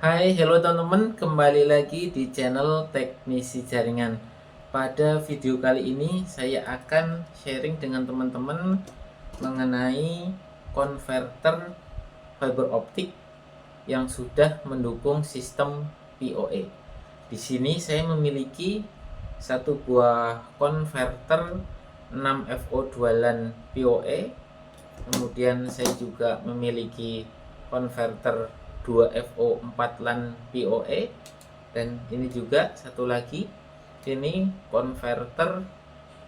Hai, hello teman-teman, kembali lagi di channel Teknisi Jaringan. Pada video kali ini saya akan sharing dengan teman-teman mengenai konverter fiber optik yang sudah mendukung sistem PoE. Di sini saya memiliki satu buah konverter 6FO2 LAN PoE. Kemudian saya juga memiliki konverter 2FO 4 LAN PoE, dan ini juga satu lagi, ini konverter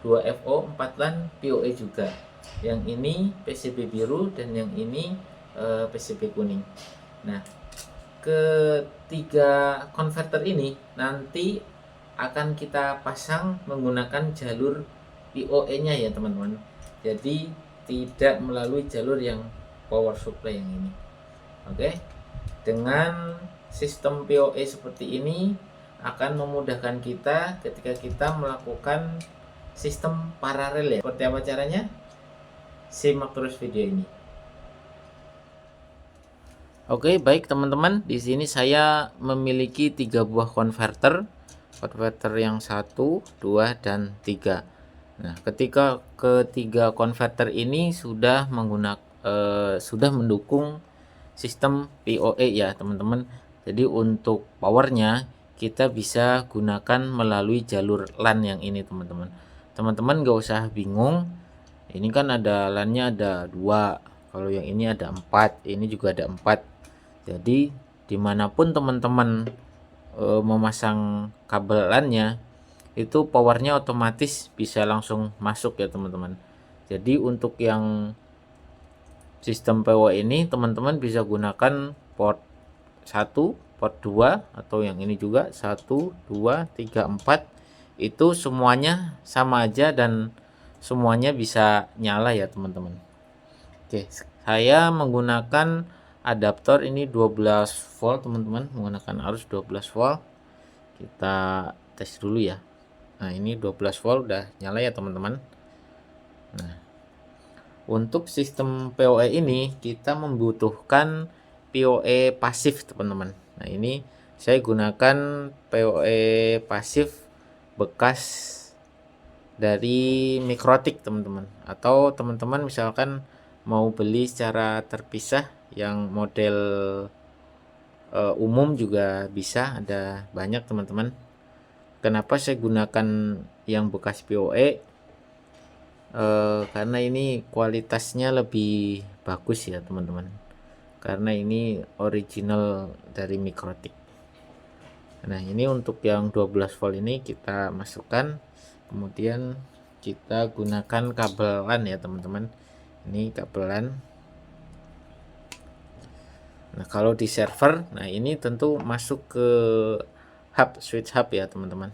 2FO 4 LAN PoE juga. Yang ini PCB biru dan yang ini PCB kuning. Nah, ketiga konverter ini nanti akan kita pasang menggunakan jalur PoE-nya ya teman-teman. Jadi tidak melalui jalur yang power supply yang ini. Oke. Dengan sistem PoE seperti ini akan memudahkan kita ketika kita melakukan sistem paralel ya. Seperti apa caranya? Simak terus video ini. Oke, baik teman-teman. Di sini saya memiliki 3 buah konverter. Konverter yang 1, 2, dan 3. Nah, ketika ketiga konverter ini sudah mendukung sistem PoE ya, teman-teman. Jadi untuk powernya kita bisa gunakan melalui jalur LAN yang ini, teman-teman. Teman-teman gak usah bingung. Ini kan ada LAN-nya ada 2. Kalau yang ini ada 4, ini juga ada 4. Jadi dimanapun teman-teman memasang kabel LAN-nya, itu powernya otomatis bisa langsung masuk ya teman-teman. Jadi untuk yang sistem PoE ini teman-teman bisa gunakan port 1, port 2, atau yang ini juga 1, 2, 3, 4. Itu semuanya sama aja dan semuanya bisa nyala ya teman-teman. Oke, saya menggunakan adaptor ini 12 volt teman-teman, menggunakan arus 12 volt. Kita tes dulu ya. Nah, ini 12 volt udah nyala ya teman-teman. Nah, untuk sistem PoE ini kita membutuhkan PoE pasif teman-teman. Nah, ini saya gunakan PoE pasif bekas dari Mikrotik teman-teman, atau teman-teman misalkan mau beli secara terpisah yang model umum juga bisa, ada banyak teman-teman. Kenapa saya gunakan yang bekas PoE? Karena ini kualitasnya lebih bagus ya teman-teman, karena ini original dari Mikrotik. Nah, ini untuk yang 12 volt ini kita masukkan, kemudian kita gunakan kabel LAN ya teman-teman. Ini kabel LAN. Nah, kalau di server, nah ini tentu masuk ke hub, switch hub ya teman-teman.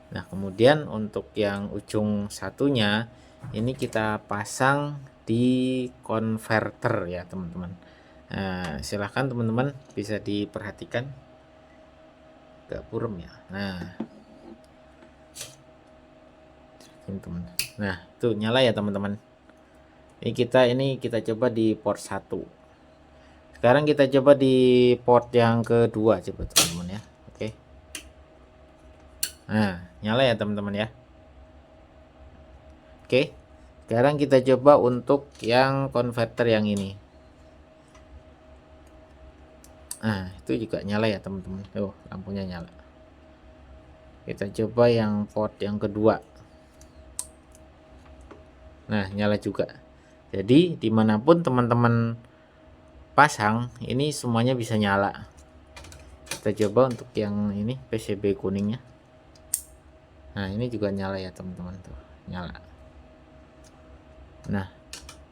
Nah, kemudian untuk yang ujung satunya ini kita pasang di konverter ya teman-teman. Nah, silahkan teman-teman bisa diperhatikan, agak buram ya. Nah, ini teman. Nah, itu nyala ya teman-teman. Ini kita coba di port 1. Sekarang kita coba di port yang kedua, coba teman-teman ya. Oke. Nah, nyala ya teman-teman ya. Oke. Sekarang kita coba untuk yang konverter yang ini. Nah, itu juga nyala ya teman-teman. Tuh, lampunya nyala. Kita coba yang port yang kedua. Nah, nyala juga. Jadi dimanapun teman-teman pasang, ini semuanya bisa nyala. Kita coba untuk yang ini PCB kuningnya. Nah, ini juga nyala ya teman-teman, tuh nyala. Nah,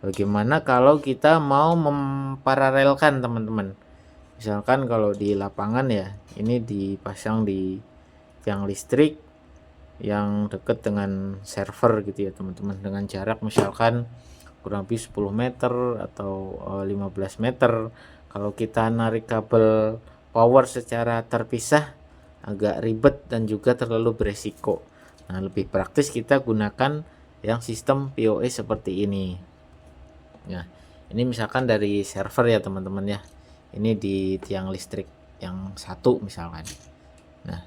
bagaimana kalau kita mau memparalelkan teman-teman? Misalkan kalau di lapangan ya, ini dipasang di tiang listrik yang dekat dengan server gitu ya teman-teman, dengan jarak misalkan kurang lebih 10 meter atau 15 meter. Kalau kita narik kabel power secara terpisah agak ribet dan juga terlalu beresiko. Nah, lebih praktis kita gunakan yang sistem PoE seperti ini. Nah, ini misalkan dari server ya teman-teman ya. Ini di tiang listrik. yang satu misalkan. Nah,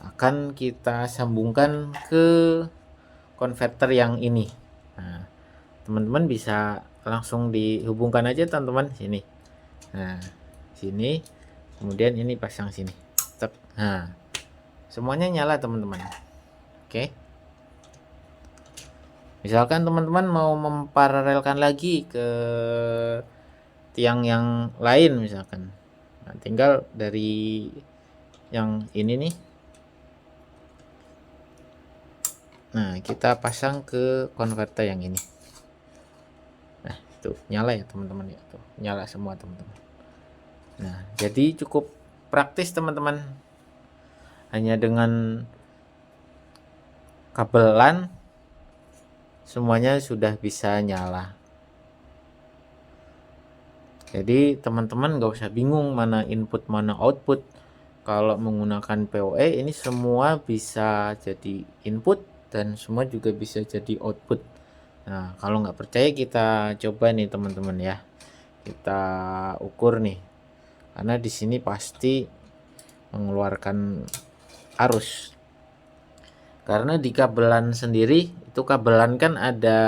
akan kita sambungkan ke konverter yang ini. Nah, teman-teman bisa langsung dihubungkan aja teman-teman sini. Nah, sini, kemudian ini pasang sini. Nah, semuanya nyala teman-teman. Oke. Misalkan teman-teman mau memparalelkan lagi ke tiang yang lain misalkan. Nah, tinggal dari yang ini nih. Nah, kita pasang ke konverter yang ini. Nah, itu nyala ya teman-teman ya. Tuh, nyala semua teman-teman. Nah, jadi cukup praktis teman-teman. Hanya dengan kabel LAN semuanya sudah bisa nyala. Jadi teman-teman gak usah bingung mana input mana output. Kalau menggunakan PoE ini semua bisa jadi input dan semua juga bisa jadi output. Nah, kalau nggak percaya kita coba nih teman-teman ya. Kita ukur nih. Karena di sini pasti mengeluarkan arus. Karena di kabelan sendiri itu kabelan kan ada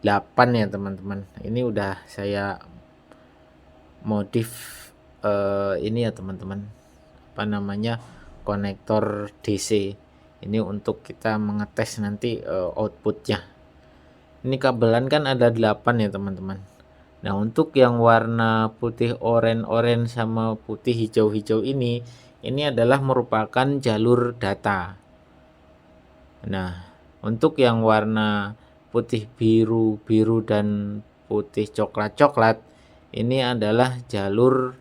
8 ya teman-teman. Ini udah saya modif ini ya teman-teman, apa namanya, konektor DC ini untuk kita mengetes nanti outputnya. Ini kabelan kan ada 8 ya teman-teman. Nah, untuk yang warna putih oranye sama putih hijau-hijau ini adalah merupakan jalur data. Nah, untuk yang warna putih biru dan putih coklat ini adalah jalur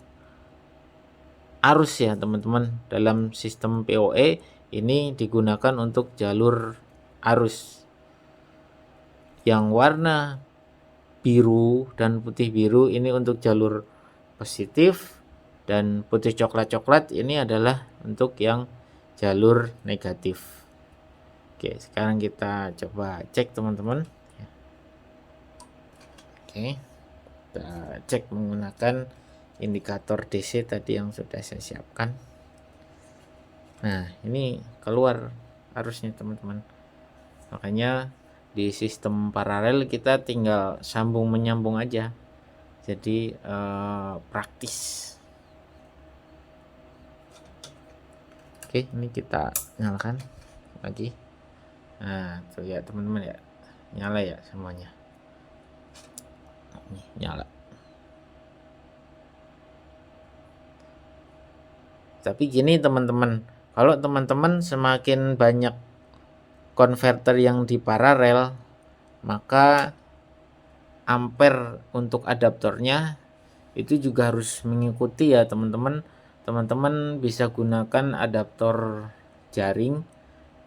arus ya teman-teman. Dalam sistem PoE ini digunakan untuk jalur arus. Yang warna biru dan putih biru ini untuk jalur positif, dan putih coklat ini adalah untuk yang jalur negatif. Oke, sekarang kita coba cek teman-teman. Oke, kita cek menggunakan indikator DC tadi yang sudah saya siapkan. Nah, ini keluar arusnya teman-teman. Makanya di sistem paralel kita tinggal sambung menyambung aja. Jadi praktis. Oke, ini kita nyalakan lagi. Nah, tuh ya teman-teman ya, nyala ya semuanya. Nih, nyala. Tapi gini teman-teman, kalau teman-teman semakin banyak konverter yang di paralel, maka ampere untuk adaptornya itu juga harus mengikuti ya teman-teman. Teman-teman bisa gunakan adaptor jaring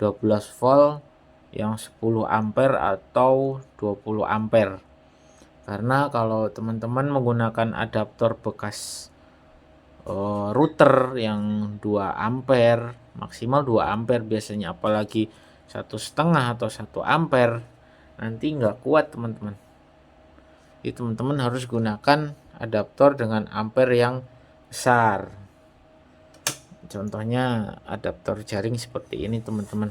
12 volt yang 10 ampere atau 20 ampere. Karena kalau teman-teman menggunakan adaptor bekas router yang 2 ampere, maksimal 2 ampere biasanya, apalagi 1,5 atau 1 ampere, nanti nggak kuat teman-teman. Jadi teman-teman harus gunakan adaptor dengan ampere yang besar. Contohnya adaptor jaring seperti ini teman-teman,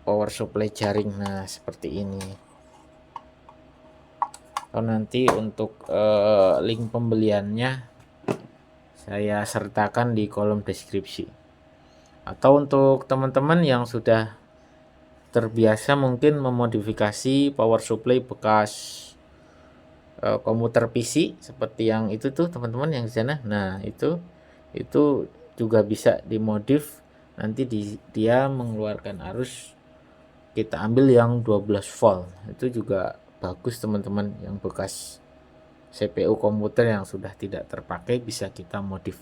power supply jaring. Nah, seperti ini. Atau nanti untuk link pembeliannya saya sertakan di kolom deskripsi. Atau untuk teman-teman yang sudah terbiasa mungkin memodifikasi power supply bekas komputer PC seperti yang itu tuh teman-teman yang di sana. Nah, itu juga bisa dimodif, nanti dia mengeluarkan arus, kita ambil yang 12 volt. Itu juga bagus teman-teman, yang bekas CPU komputer yang sudah tidak terpakai bisa kita modif.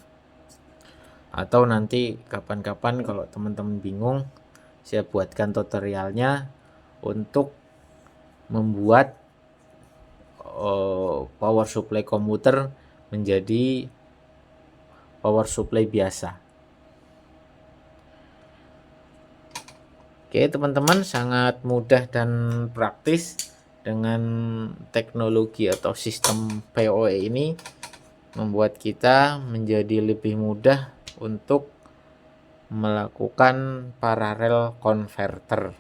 Atau nanti kapan-kapan kalau teman-teman bingung, saya buatkan tutorialnya untuk membuat power supply komputer menjadi power supply biasa. Oke teman-teman, sangat mudah dan praktis dengan teknologi atau sistem PoE ini. membuat kita menjadi lebih mudah untuk melakukan paralel converter.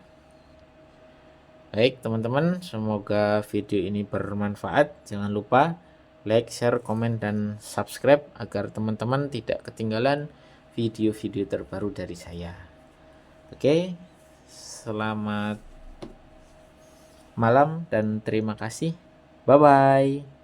Baik teman-teman, semoga video ini bermanfaat. Jangan lupa like, share, komen, dan subscribe agar teman-teman tidak ketinggalan video-video terbaru dari saya. Oke, selamat malam dan terima kasih. Bye-bye.